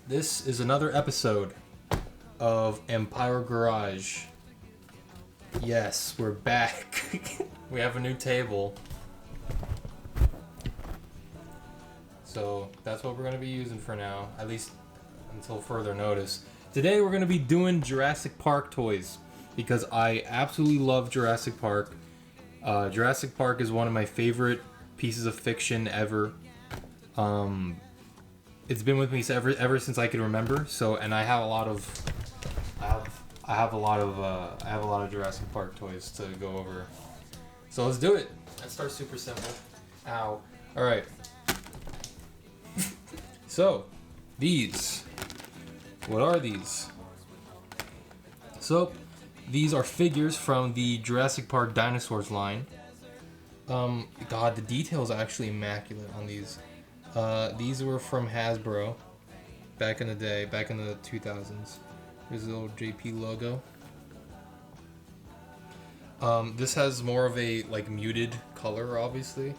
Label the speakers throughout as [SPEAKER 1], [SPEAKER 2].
[SPEAKER 1] This is another episode of Empirah Garage. Yes, we're back. We have a new table. So that's what we're going to be using for now, at least until further notice. Today we're going to be doing Jurassic Park toys because I absolutely love Jurassic Park. Jurassic Park is one of my favorite pieces of fiction ever. It's been with me ever since I can remember. So, and I have a lot of Jurassic Park toys to go over. So let's do it. Let's start super simple. Ow. All right. So, these. What are these? So, these are figures from the Jurassic Park dinosaurs line. God, the details are actually immaculate on these. These were from Hasbro back in the day, back in the 2000s. Here's the little JP logo. This has more of a muted color, obviously.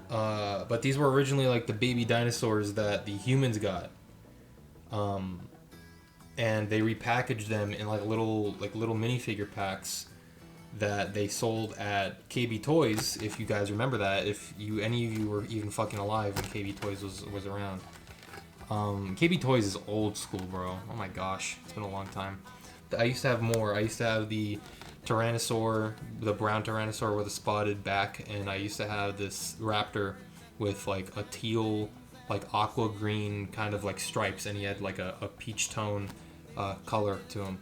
[SPEAKER 1] But these were originally like the baby dinosaurs that the humans got. And they repackaged them in little minifigure packs that they sold at KB Toys, if you guys remember that, if any of you were even fucking alive when KB Toys was around. KB Toys is old school, bro. Oh my gosh, it's been a long time. I used to have more. I used to have the Tyrannosaur, the brown Tyrannosaur with a spotted back, and I used to have this Raptor with a teal, aqua green kind of stripes, and he had a peach tone color to him.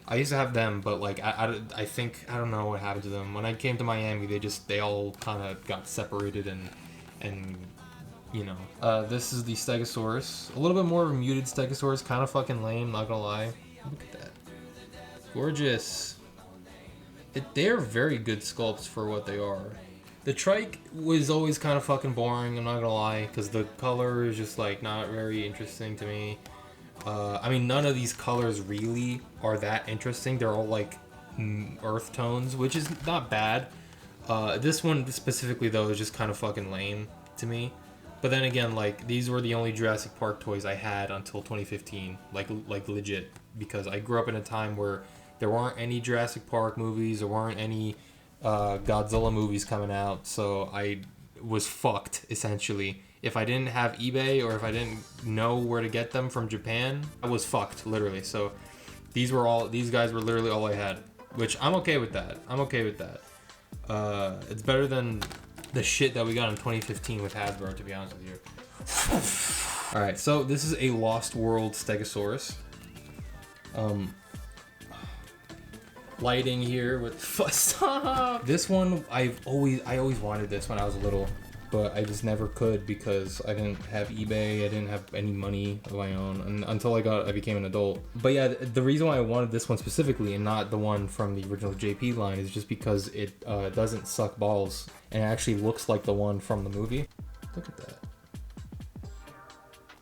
[SPEAKER 1] I used to have them, but I think I don't know what happened to them. When I came to Miami, they all kind of got separated and you know. This is the Stegosaurus. A little bit more of a muted Stegosaurus, kind of fucking lame, not gonna lie. Look at that. Gorgeous. They're very good sculpts for what they are. The trike was always kind of fucking boring, I'm not gonna lie, because the color is just not very interesting to me. I mean, none of these colors really are that interesting. They're all earth tones, which is not bad. This one specifically though is just kind of fucking lame to me. But then again, these were the only Jurassic Park toys I had until 2015, legit, because I grew up in a time where there weren't any Jurassic Park movies, there weren't any Godzilla movies coming out, so I was fucked essentially. If I didn't have eBay or if I didn't know where to get them from Japan, I was fucked, literally. So these guys were literally all I had, which I'm okay with that. It's better than the shit that we got in 2015 with Hasbro, to be honest with you. Alright, so this is a Lost World Stegosaurus. Lighting here with stop. This one I always wanted this when I was little, but I just never could because I didn't have eBay, I didn't have any money of my own, and until I became an adult. But yeah, the reason why I wanted this one specifically and not the one from the original JP line is just because it doesn't suck balls and it actually looks like the one from the movie. Look at that.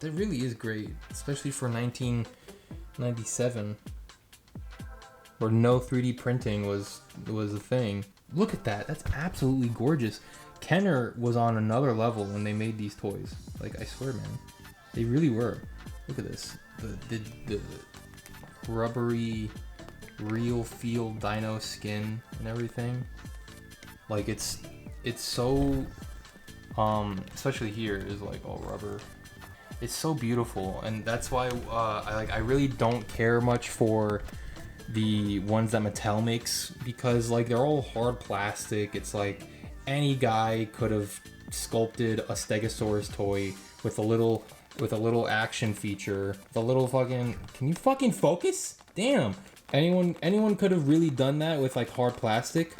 [SPEAKER 1] That really is great, especially for 1997. Where no 3D printing was a thing. Look at that. That's absolutely gorgeous. Kenner was on another level when they made these toys. I swear, man. They really were. Look at this. The rubbery, real feel dino skin and everything. It's so... especially here is all rubber. It's so beautiful. And that's why I really don't care much for the ones that Mattel makes, because they're all hard plastic. It's any guy could have sculpted a Stegosaurus toy with a little action feature, the little fucking, can you fucking focus? Damn. Anyone could have really done that with hard plastic.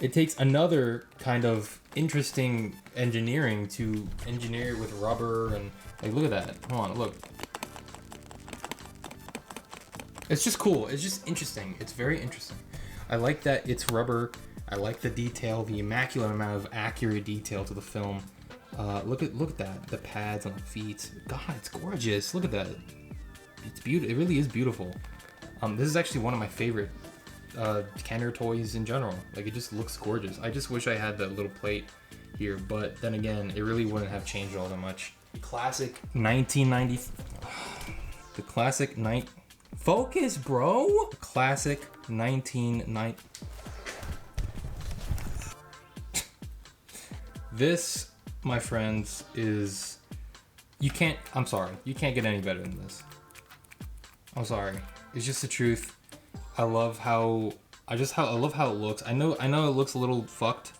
[SPEAKER 1] It takes another kind of interesting engineering to engineer it with rubber and look at that. Hold on, look. It's just cool. It's just interesting. It's very interesting. I like that it's rubber. I like the detail, the immaculate amount of accurate detail to the film. Look at that. The pads on the feet. God, it's gorgeous. Look at that. It's beautiful. It really is beautiful. This is actually one of my favorite Kenner toys in general. It just looks gorgeous. I just wish I had that little plate here, but then again, it really wouldn't have changed all that much. Classic 1990. The classic night. Focus, bro. Classic 1990. This, my friends, is. You can't. I'm sorry. You can't get any better than this. I'm sorry. It's just the truth. I love how. I love how it looks. I know it looks a little fucked.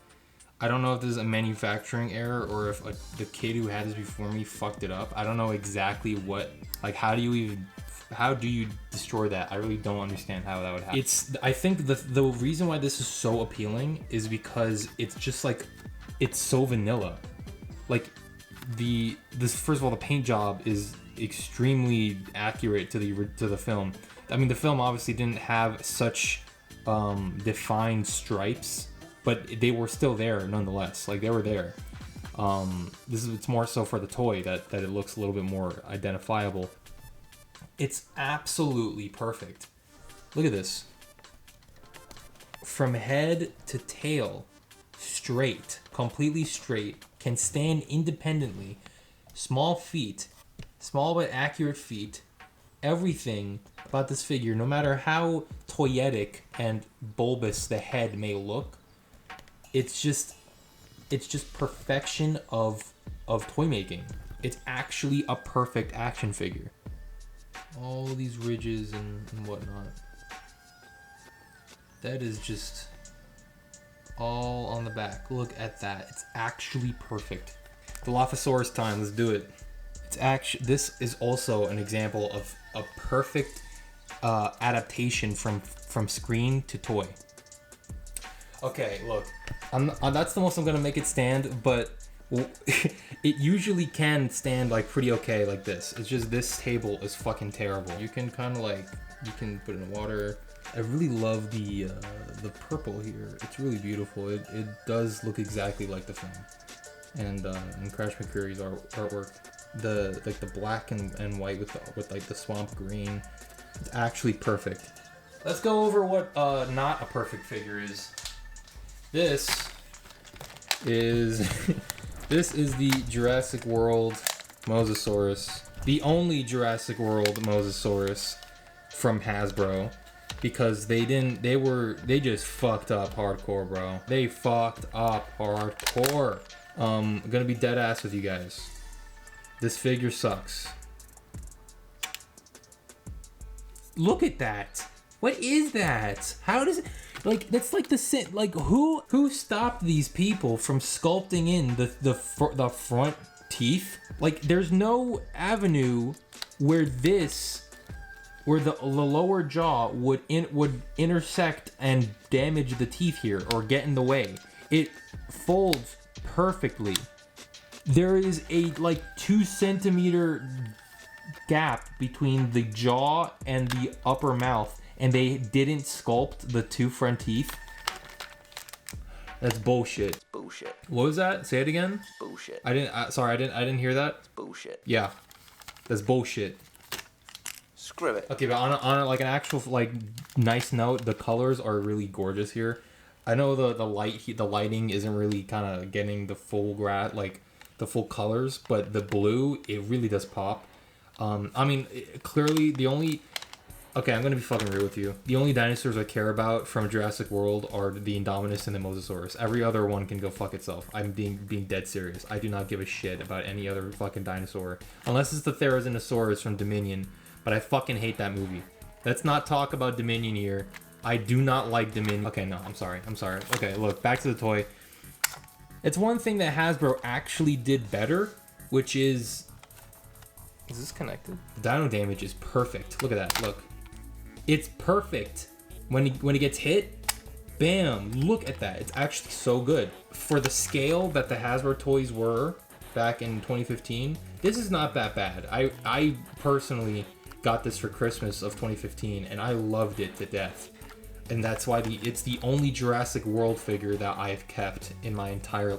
[SPEAKER 1] I don't know if this is a manufacturing error or if like the kid who had this before me fucked it up. I don't know exactly what. Like, how do you destroy that? I really don't understand how that would happen. I think the reason why this is so appealing is because it's just like, it's so vanilla. Like, first of all, the paint job is extremely accurate to the film. I mean, the film obviously didn't have such defined stripes, but they were still there nonetheless. Like, they were there. It's more so for the toy that it looks a little bit more identifiable. It's absolutely perfect. Look at this. From head to tail, straight, completely straight, can stand independently. Small feet, small but accurate feet. Everything about this figure, no matter how toyetic and bulbous the head may look, it's just perfection of toy making. It's actually a perfect action figure. All these ridges and whatnot. That is just all on the back. Look at that. It's actually perfect. Dilophosaurus time. Let's do it. This is also an example of a perfect adaptation from screen to toy. Okay, look. That's the most I'm gonna make it stand, but it usually can stand like pretty okay like this. It's just this table is fucking terrible. You can kind of like, you can put it in water. I really love the purple here. It's really beautiful. It does look exactly like the film. And Crash McCreary's artwork, the black and white with like the swamp green, it's actually perfect. Let's go over what not a perfect figure is. This is the Jurassic World Mosasaurus, the only Jurassic World Mosasaurus from Hasbro, because they just fucked up hardcore, bro. They fucked up hardcore. I'm gonna be dead ass with you guys. This figure sucks. Look at that. What is that? How does it, like, that's like who stopped these people from sculpting in the front teeth? Like, there's no avenue where the lower jaw would intersect and damage the teeth here or get in the way. It folds perfectly. There is a like 2 centimeter gap between the jaw and the upper mouth, and they didn't sculpt the 2 front teeth. That's bullshit.
[SPEAKER 2] Bullshit.
[SPEAKER 1] What was that? Say it again.
[SPEAKER 2] Bullshit.
[SPEAKER 1] I didn't hear that.
[SPEAKER 2] Bullshit.
[SPEAKER 1] Yeah, that's bullshit.
[SPEAKER 2] Screw it.
[SPEAKER 1] Okay, but on a, like an actual like nice note, the colors are really gorgeous here. I know the lighting isn't really kind of getting the full the full colors, but the blue, it really does pop. I mean, clearly the only... Okay, I'm gonna be fucking real with you. The only dinosaurs I care about from Jurassic World are the Indominus and the Mosasaurus. Every other one can go fuck itself. I'm being dead serious. I do not give a shit about any other fucking dinosaur. Unless it's the Therizinosaurus from Dominion. But I fucking hate that movie. Let's not talk about Dominion here. I do not like Dominion. Okay, no, I'm sorry. Okay, look, back to the toy. It's one thing that Hasbro actually did better, which is... Is this connected? The dino damage is perfect. Look at that, look. It's perfect. When he gets hit, bam, look at that. It's actually so good. For the scale that the Hasbro toys were back in 2015, this is not that bad. I personally got this for Christmas of 2015, and I loved it to death. And that's why it's the only Jurassic World figure that I've kept in my entire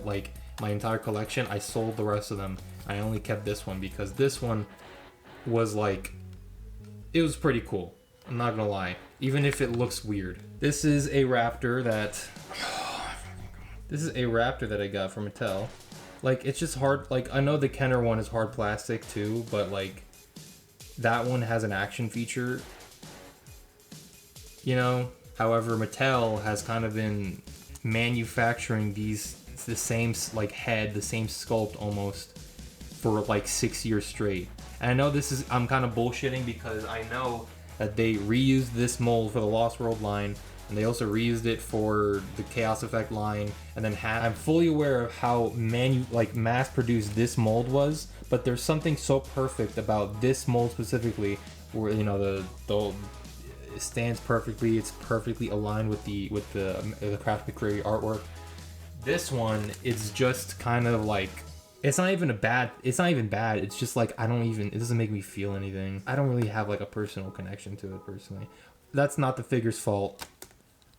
[SPEAKER 1] collection. I sold the rest of them. I only kept this one because this one was like, it was pretty cool. I'm not gonna lie, even if it looks weird. This is a raptor that I got from Mattel. Like, it's just hard. Like, I know the Kenner one is hard plastic too, but like, that one has an action feature, you know. However, Mattel has kind of been manufacturing the same like head, the same sculpt almost for like 6 years straight. And I know I'm kind of bullshitting because I know that they reused this mold for the Lost World line, and they also reused it for the Chaos Effect line, and then I'm fully aware of how mass-produced this mold was, but there's something so perfect about this mold specifically, where the it stands perfectly. It's perfectly aligned with the Craft McCreary artwork. This one, it's just kind of like, it's not even bad. It's just like, it doesn't make me feel anything. I don't really have like a personal connection to it personally. That's not the figure's fault,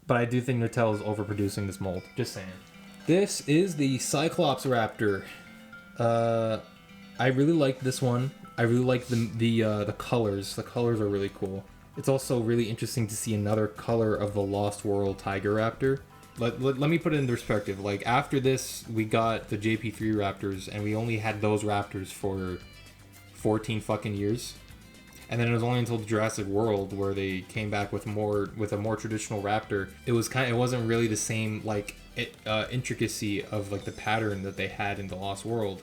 [SPEAKER 1] but I do think Mattel is overproducing this mold. Just saying. This is the Cyclops Raptor. I really like this one. I really like the colors. The colors are really cool. It's also really interesting to see another color of the Lost World Tiger Raptor. Let me put it in perspective. Like, after this, we got the JP3 Raptors, and we only had those Raptors for 14 fucking years. And then it was only until the Jurassic World where they came back with a more traditional Raptor. It wasn't really the same intricacy of like the pattern that they had in the Lost World.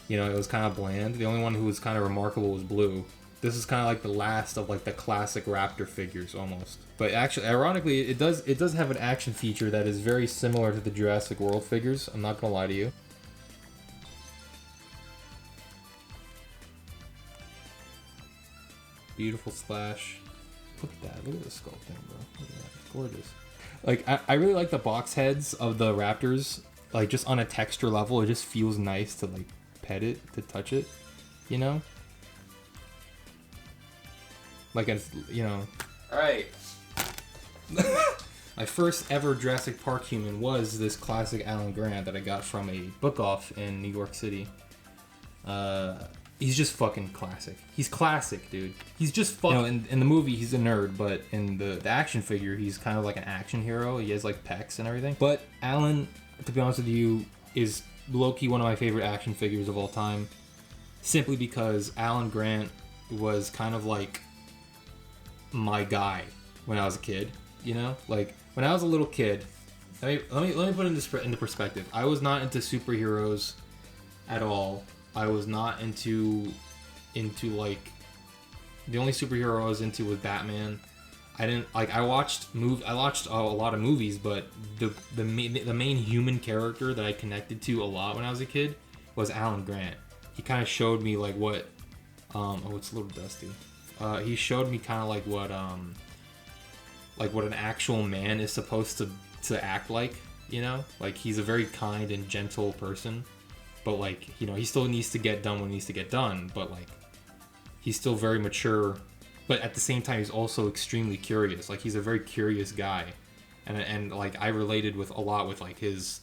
[SPEAKER 1] You know, it was kind of bland. The only one who was kind of remarkable was Blue. This is kind of like the last of like the classic Raptor figures almost. But actually, ironically, it does have an action feature that is very similar to the Jurassic World figures. I'm not gonna lie to you. Beautiful slash. Look at that. Look at the sculpting, bro. Look at that. It's gorgeous. Like, I really like the box heads of the Raptors. Like, just on a texture level, it just feels nice to like pet it, to touch it, you know? Like, it's, you know. Alright. My first ever Jurassic Park human was this classic Alan Grant that I got from a book-off in New York City. He's just fucking classic. He's classic, dude. He's just fucking... in the movie, he's a nerd, but in the action figure, he's kind of like an action hero. He has, like, pecs and everything. But Alan, to be honest with you, is low-key one of my favorite action figures of all time. Simply because Alan Grant was kind of like my guy when I was a kid, you know? Like, when I was a little kid... Let me put it into perspective. I was not into superheroes at all. I was not into like, the only superhero I was into was Batman. I watched a lot of movies, but the main human character that I connected to a lot when I was a kid was Alan Grant. He kind of showed me like what it's a little dusty. He showed me kind of like what an actual man is supposed to act like, you know? Like, he's a very kind and gentle person. But, like, you know, he still needs to get done what needs to get done. But, like, he's still very mature. But at the same time, he's also extremely curious. Like, he's a very curious guy. And like, I related with a lot with, like, his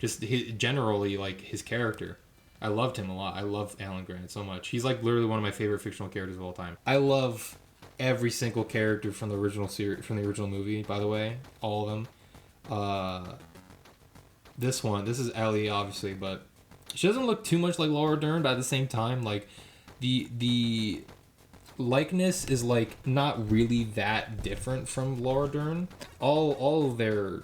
[SPEAKER 1] generally, like, his character. I loved him a lot. I love Alan Grant so much. He's, like, literally one of my favorite fictional characters of all time. I love every single character from the original movie, by the way. All of them. This is Ellie, obviously, but... She doesn't look too much like Laura Dern, but at the same time, like, the likeness is, like, not really that different from Laura Dern. All of their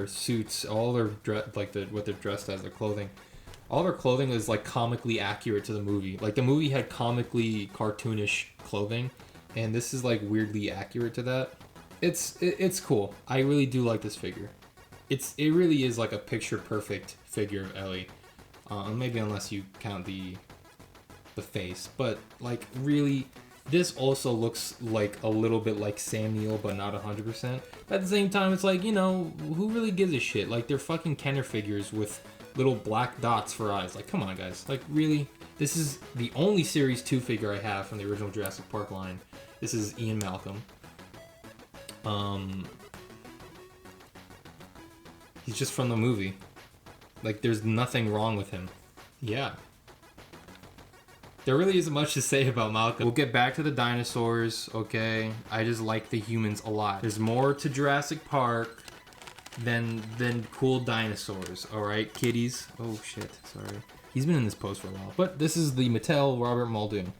[SPEAKER 1] suits, all their what they're dressed as, their clothing, all their clothing is, like, comically accurate to the movie. Like, the movie had comically cartoonish clothing, and this is, like, weirdly accurate to that. It's cool. I really do like this figure. It really is, like, a picture perfect figure of Ellie. Maybe unless you count the face, but like, really, this also looks like a little bit like Sam Neill, but not 100%. But at the same time, it's like, you know, who really gives a shit? Like, they're fucking Kenner figures with little black dots for eyes. Like, come on, guys. Like, really? This is the only Series 2 figure I have from the original Jurassic Park line. This is Ian Malcolm. He's just from the movie. Like, there's nothing wrong with him. Yeah. There really isn't much to say about Malcolm. We'll get back to the dinosaurs, okay? I just like the humans a lot. There's more to Jurassic Park than cool dinosaurs, alright, kiddies? Oh, shit, sorry. He's been in this pose for a while. But this is the Mattel Robert Muldoon.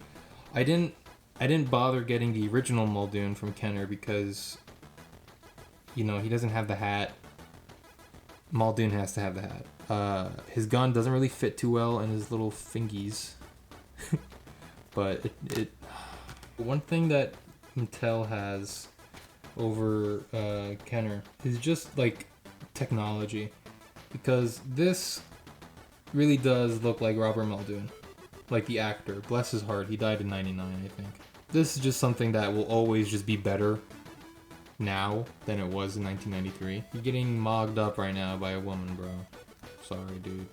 [SPEAKER 1] I didn't I didn't bother getting the original Muldoon from Kenner because, you know, he doesn't have the hat. Muldoon has to have the hat. His gun doesn't really fit too well in his little fingies. But it one thing that Mattel has over Kenner is just like technology, because this really does look like Robert Muldoon, like the actor. Bless his heart, he died in '99, I think. This is just something that will always just be better now than it was in 1993. You're getting mogged up right now by a woman, bro. Sorry, dude.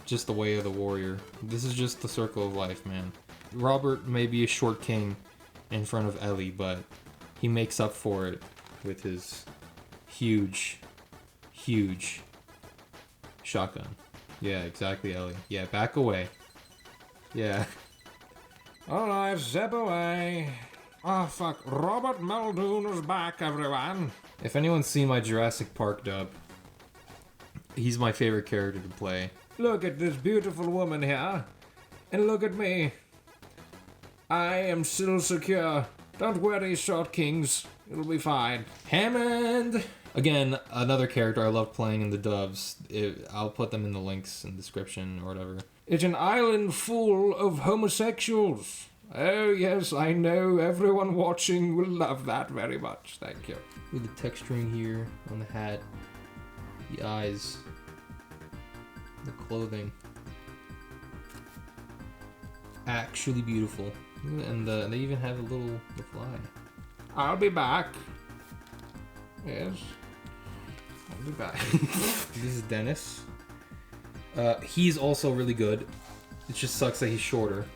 [SPEAKER 1] Just the way of the warrior. This is just the circle of life, man. Robert may be a short king in front of Ellie, but he makes up for it with his huge shotgun. Yeah, exactly, Ellie. Yeah, back away. Yeah.
[SPEAKER 3] Alright, zip away. Oh fuck, Robert Muldoon is back, everyone.
[SPEAKER 1] If anyone's seen my Jurassic Park dub, he's my favorite character to play.
[SPEAKER 3] Look at this beautiful woman here. And look at me. I am still secure. Don't worry, short kings. It'll be fine.
[SPEAKER 1] Hammond! Again, another character I love playing in the dubs. I'll put them in the links in the description or whatever.
[SPEAKER 3] It's an island full of homosexuals. Oh yes, I know everyone watching will love that very much. Thank you.
[SPEAKER 1] With the texturing here on the hat, the eyes, the clothing. Actually beautiful. And they even have the fly.
[SPEAKER 3] I'll be back. Yes. I'll be back.
[SPEAKER 1] This is Dennis. He's also really good. It just sucks that he's shorter.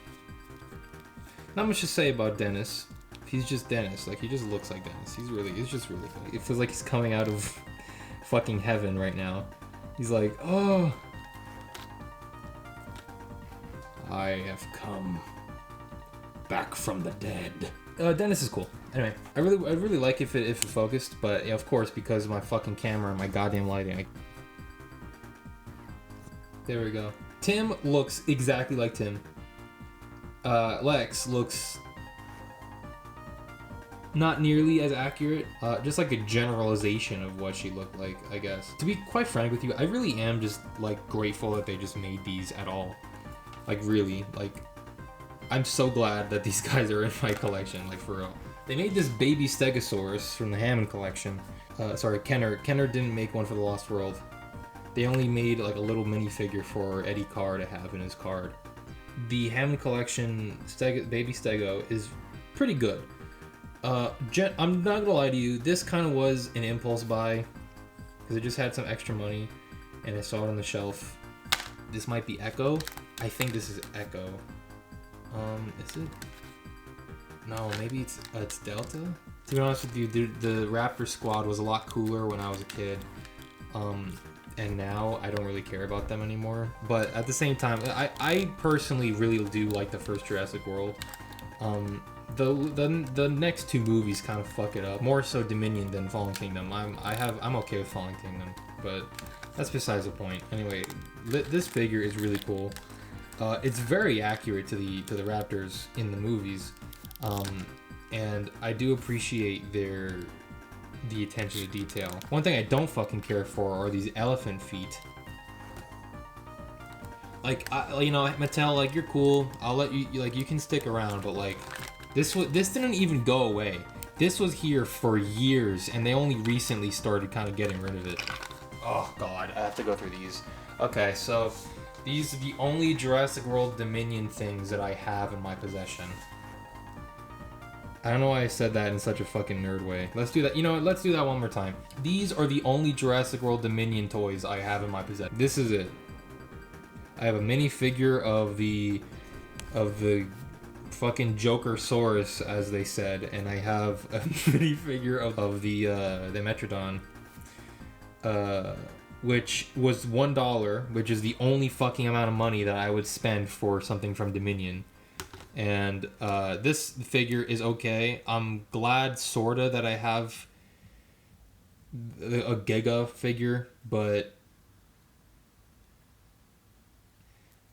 [SPEAKER 1] Not much to say about Dennis. He's just Dennis. Like, he just looks like Dennis. He's just really good. It feels like he's coming out of fucking heaven right now. He's like, oh, I have come back from the dead. Dennis is cool. Anyway, I really like if it focused, but yeah, of course, because of my fucking camera and my goddamn lighting. There we go. Tim looks exactly like Tim. Lex looks not nearly as accurate. Just like a generalization of what she looked like, I guess. To be quite frank with you, I really am just like grateful that they just made these at all. Like, really, like, I'm so glad that these guys are in my collection, like, for real. They made this baby Stegosaurus from the Hammond collection. Sorry, Kenner. Kenner didn't make one for the Lost World. They only made, like, a little minifigure for Eddie Carr to have in his card. The Hammond collection baby Stego is pretty good. I'm not gonna lie to you, this kind of was an impulse buy, because I just had some extra money, and I saw it on the shelf. This might be Echo. I think this is Echo. Is it? No, maybe it's Delta? To be honest with you, the Raptor squad was a lot cooler when I was a kid. And now I don't really care about them anymore. But at the same time, I personally really do like the first Jurassic World. The next two movies kind of fuck it up. More so Dominion than Fallen Kingdom. I'm okay with Fallen Kingdom, but that's besides the point. Anyway, this figure is really cool. It's very accurate to the Raptors in the movies, and I do appreciate the attention to detail. One thing I don't fucking care for are these elephant feet. Like, you know, Mattel, like, you're cool. I'll let you, like, you can stick around, but like, this didn't even go away. This was here for years, and they only recently started kind of getting rid of it. Oh god, I have to go through these. Okay, so these are the only Jurassic World Dominion things that I have in my possession. I don't know why I said that in such a fucking nerd way. Let's do that. You know what? Let's do that one more time. These are the only Jurassic World Dominion toys I have in my possession. This is it. I have a minifigure of the fucking Joker-saurus, as they said, and I have a minifigure of the Metrodon, which was $1, which is the only fucking amount of money that I would spend for something from Dominion. And this figure is okay. I'm glad, sorta, that I have a Giga figure, but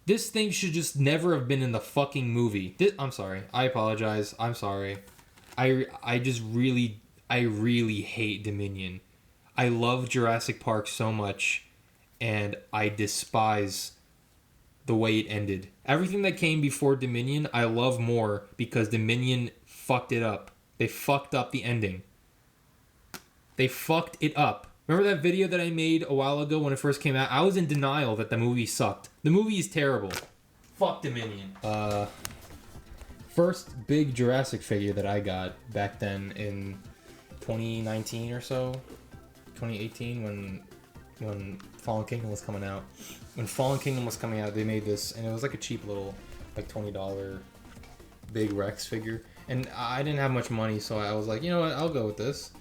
[SPEAKER 1] This thing should just never have been in the fucking movie. I'm sorry. I apologize. I'm sorry. I really hate Dominion. I love Jurassic Park so much, and I despise the way it ended. Everything that came before Dominion, I love more because Dominion fucked it up. They fucked up the ending. They fucked it up. Remember that video that I made a while ago when it first came out? I was in denial that the movie sucked. The movie is terrible. Fuck Dominion. First big Jurassic figure that I got back then in 2019 or so. 2018 when Fallen Kingdom was coming out. When Fallen Kingdom was coming out, they made this, and it was like a cheap little, like $20 big Rex figure. And I didn't have much money, so I was like, you know what, I'll go with this.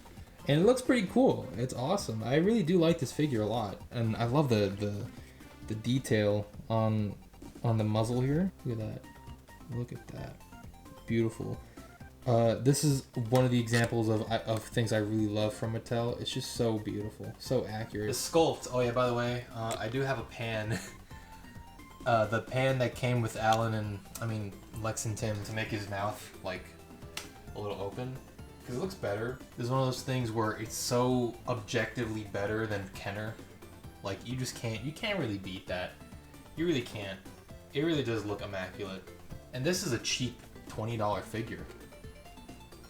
[SPEAKER 1] And it looks pretty cool. It's awesome. I really do like this figure a lot, and I love the detail on the muzzle here. Look at that. Look at that. Beautiful. This is one of the examples of things I really love from Mattel. It's just so beautiful, so accurate. The sculpt. Oh yeah, by the way, I do have a pan. The pan that came with Lex and Tim to make his mouth like a little open. Because it looks better. This is one of those things where it's so objectively better than Kenner. Like, you can't really beat that. You really can't. It really does look immaculate. And this is a cheap $20 figure.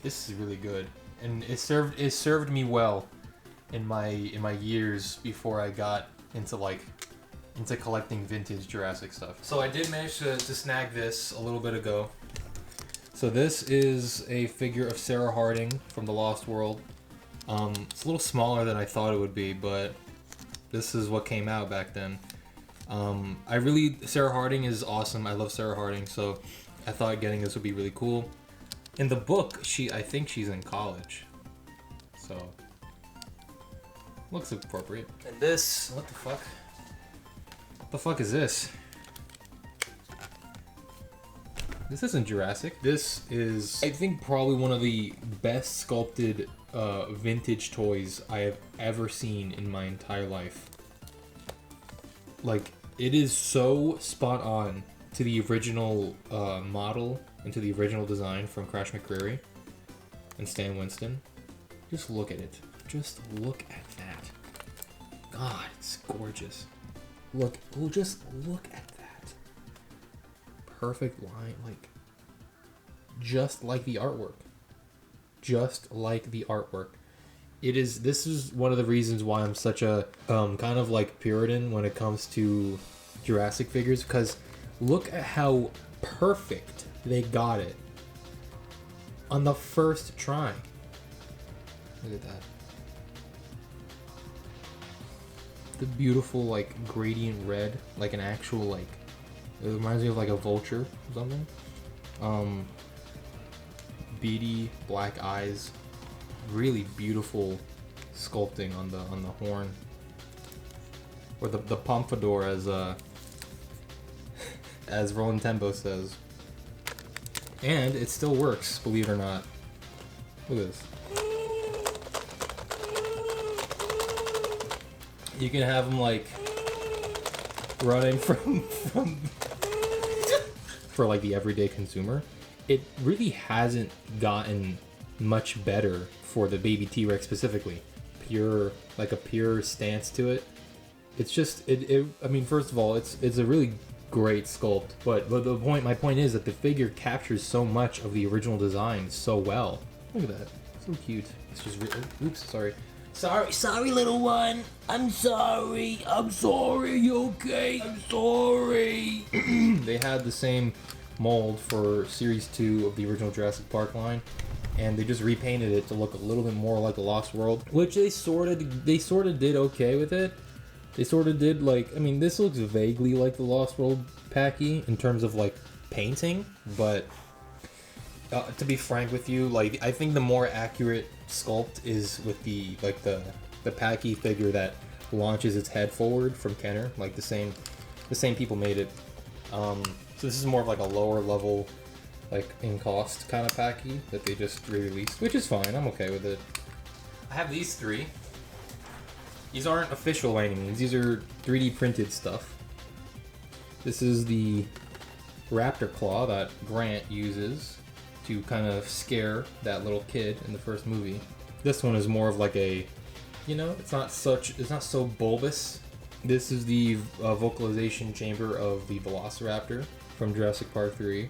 [SPEAKER 1] This is really good. And it served me well in my years before I got into collecting vintage Jurassic stuff. So I did manage to snag this a little bit ago. So this is a figure of Sarah Harding from The Lost World. It's a little smaller than I thought it would be, but this is what came out back then. Sarah Harding is awesome. I love Sarah Harding, so I thought getting this would be really cool. In the book, I think she's in college, so looks appropriate. And this, what the fuck? What the fuck is this? This isn't Jurassic. This is, I think, probably one of the best sculpted vintage toys I have ever seen in my entire life. Like, it is so spot on to the original model and to the original design from Crash McCreary and Stan Winston. Just look at it. Just look at that. God, it's gorgeous. Just look at that. Perfect line, like, just like the artwork. Just like the artwork. This is one of the reasons why I'm such a kind of like Puritan when it comes to Jurassic figures, because look at how perfect they got it on the first try. Look at that. The beautiful like gradient red, like an actual like, it reminds me of like a vulture or something. Beady black eyes, really beautiful sculpting on the horn, or the pompadour as Roland Tembo says. And it still works, believe it or not. Look at this. You can have them like running from for like the everyday consumer. It really hasn't gotten much better for the baby T-Rex specifically. Like a pure stance to it. It's just I mean, first of all, it's a really great sculpt, but my point is that the figure captures so much of the original design so well. Look at that, so cute. It's just oops, sorry, little one. I'm sorry. You okay? I'm sorry. They had the same mold for Series 2 of the original Jurassic Park line, and they just repainted it to look a little bit more like a Lost World, which they sort of did okay with it. They sort of did, like, I mean, this looks vaguely like the Lost World Packy in terms of like painting, but to be frank with you, like, I think the more accurate sculpt is with the Packy figure that launches its head forward from Kenner. Like the same people made it. So this is more of like a lower level, like in cost kind of Packy that they just re-released, which is fine. I'm okay with it. I have these three. These aren't official by any means. These are 3D printed stuff. This is the raptor claw that Grant uses to kind of scare that little kid in the first movie. This one is more of like a, you know, it's not so bulbous. This is the vocalization chamber of the Velociraptor from Jurassic Park 3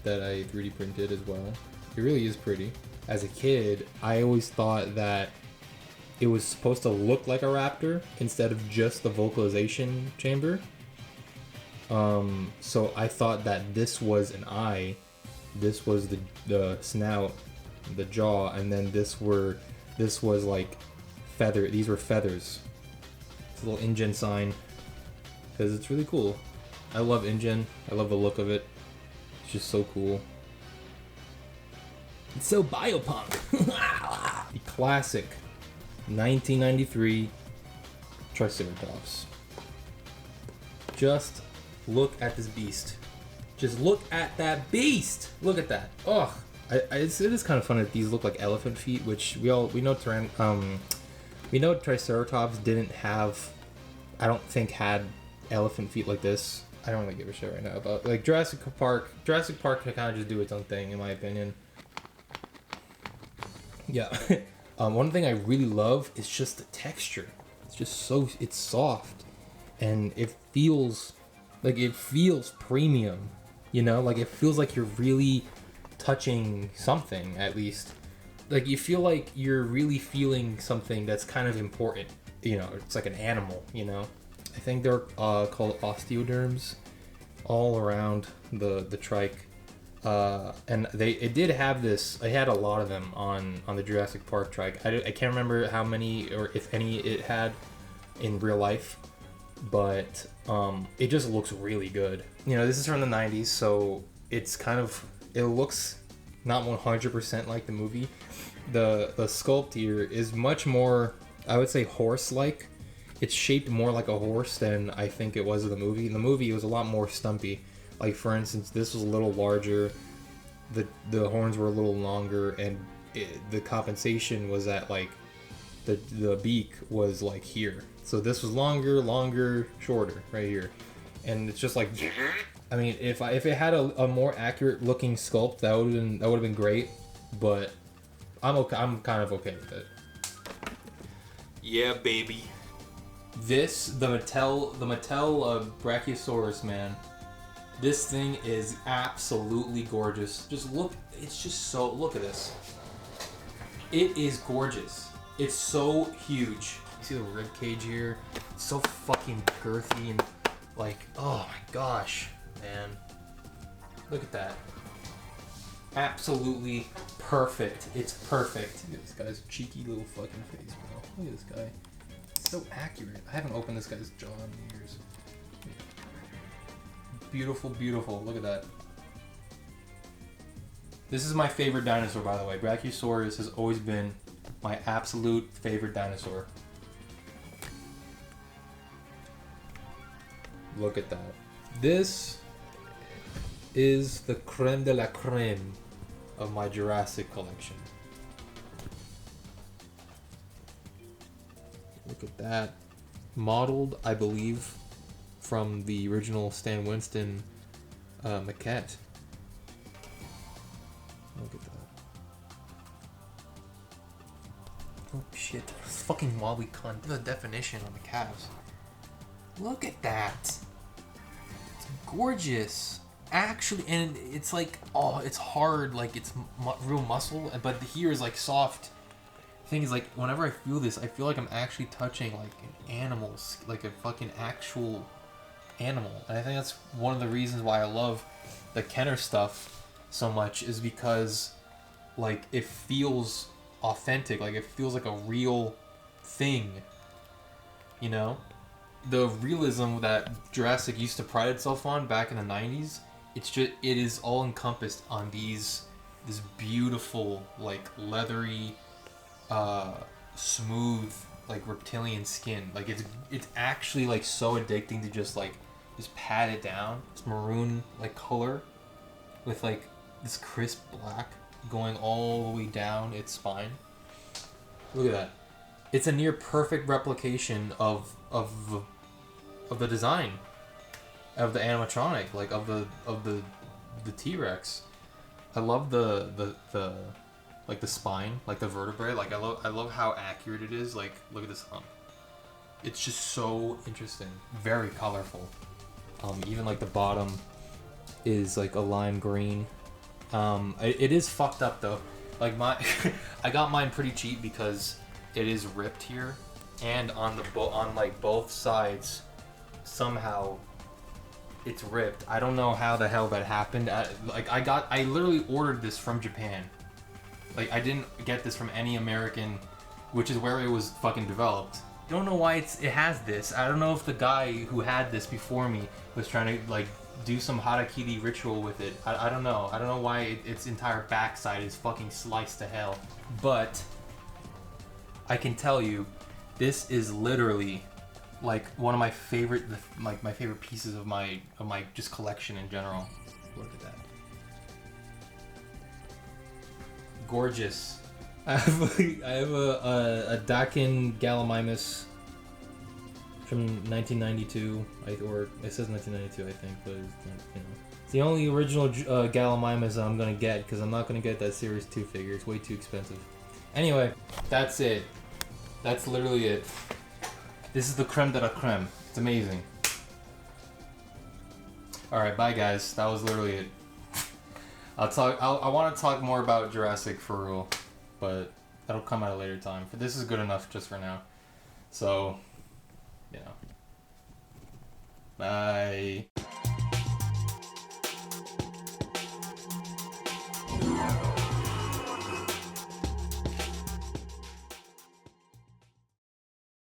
[SPEAKER 1] that I 3D printed as well. It really is pretty. As a kid, I always thought that it was supposed to look like a raptor instead of just the vocalization chamber. So I thought that this was an eye, this was the snout, the jaw, and then this was like feather. These were feathers. It's a little InGen sign because it's really cool. I love InGen. I love the look of it. It's just so cool. It's so biopunk. The classic 1993 Triceratops. Just look at this beast. Just look at that beast. Look at that. Ugh. It is kind of fun that these look like elephant feet, which we know Triceratops didn't have. I don't think had elephant feet like this. I don't really give a shit right now about like Jurassic Park. Jurassic Park can kind of just do its own thing, in my opinion. Yeah. One thing I really love is just the texture. It's just it's soft, and it feels premium. You know, like it feels like you're really touching something, at least. Like you feel like you're really feeling something that's kind of important. You know, it's like an animal, you know. I think they're called osteoderms all around the trike. And it did have this. I had a lot of them on the Jurassic Park trike. I can't remember how many or if any it had in real life, but it just looks really good. You know, this is from the 90s, so it looks not 100% like the movie. The sculpt here is much more, I would say, horse-like. It's shaped more like a horse than I think it was in the movie. In the movie, it was a lot more stumpy. Like, for instance, this was a little larger, the horns were a little longer, and the compensation was at, like, the beak was, like, here. So this was longer, shorter, right here. And it's just like, I mean, if it had a more accurate looking sculpt, that would have been great, but I'm kind of okay with it. Yeah, baby. The Mattel Brachiosaurus, man. This thing is absolutely gorgeous. Look at this. It is gorgeous. It's so huge. You see the rib cage here? It's so fucking girthy and like, oh my gosh, man. Look at that. Absolutely perfect. It's perfect. Look at this guy's cheeky little fucking face, bro. Look at this guy. It's so accurate. I haven't opened this guy's jaw in years. Beautiful, beautiful. Look at that. This is my favorite dinosaur, by the way. Brachiosaurus has always been my absolute favorite dinosaur. Look at that. This is the creme de la creme of my Jurassic collection. Look at that. Modeled, I believe, from the original Stan Winston maquette. Look at that. Oh shit, that's fucking wobbly cunt. The definition on the calves. Look at that. It's gorgeous. Actually, and it's like, oh, it's hard, like it's real muscle, but here is like soft. The thing is, like, whenever I feel this, I feel like I'm actually touching like an animal, like a fucking actual animal. And I think that's one of the reasons why I love the Kenner stuff so much, is because like it feels authentic, like it feels like a real thing, you know. The realism that Jurassic used to pride itself on back in the 90s, it is all encompassed on this beautiful, like leathery, smooth, like reptilian skin. Like it's actually like so addicting to just pat it down. It's maroon like color with like this crisp black going all the way down its spine. Look at that. It's a near perfect replication of the design. of the animatronic, like of the T-Rex. I love the like the spine, like the vertebrae. Like I love how accurate it is. Like look at this hump. It's just so interesting, very colorful. Even like the bottom is like a lime green. It is fucked up though. Like I got mine pretty cheap because it is ripped here, and on like both sides, somehow it's ripped. I don't know how the hell that happened. I literally ordered this from Japan. Like I didn't get this from any American, which is where it was fucking developed. I don't know why it has this. I don't know if the guy who had this before me was trying to like do some harakiri ritual with it. I don't know. I don't know why its entire backside is fucking sliced to hell. But I can tell you, this is literally like one of my favorite, like my favorite pieces of my just collection in general. Look at that. Gorgeous. I have a Dakin Gallimimus from 1992, or it says 1992, I think, but it's the only original Gallimimus I'm gonna get because I'm not gonna get that Series 2 figure. It's way too expensive. Anyway, that's it. That's literally it. This is the creme de la creme. It's amazing. All right, bye guys. That was literally it. I want to talk more about Jurassic for real, but that'll come at a later time. This is good enough just for now. So, you know. Bye.